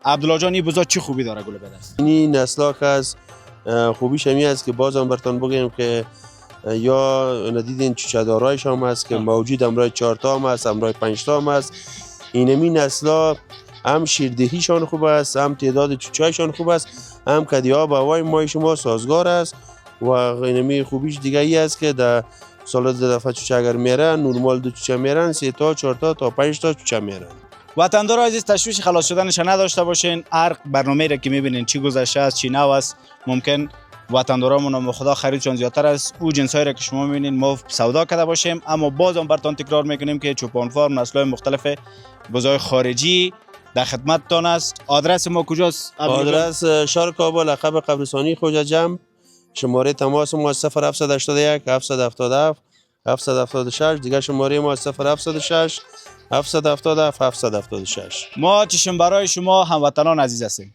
عبدالله جان این بزا چی خوبی داره گل بدست؟ این نسلا که از خوبیش همی است که باز هم برتان بگیم که یا ندیدین چوچه‌دارایش هم هست که موجود امرای 4 تا هم هست، امرای 5 تا هم هست. اینمی نسلا هم شیردهیشان خوب است، هم تعداد چوچه‌شان خوب است، هم کدی‌ها با هوای مای شما سازگار است و اینمی خوبیش دیگه ای است که در سال دفعه چوچه اگر میرن نورمال 2 چوچه میرن 3 تا 4 تا 5 تا چوچه میرن. وطندار عزیز تشویش خلاص شدنش نداشته باشین. هر برنامه‌ای را که می‌بینین چی گذشته است چی نو است، ممکن وطندارامون هم خدا خریدشان زیادتر است. او جنسایی را که شما می‌بینین ما سودا کرده باشیم، اما باز هم براتون تکرار می‌کنیم که چوپان فارم نسل‌های مختلف بزای خارجی در خدمتتان است. آدرس ما کجاست؟ آدرس شهر کابل، عقب قبرستانی خوجا جمع. شماره تماس ما 0781 777 776. دیگه شماره ما 0706 777 776. ما چشم برای شما هموطنان عزیز هستیم.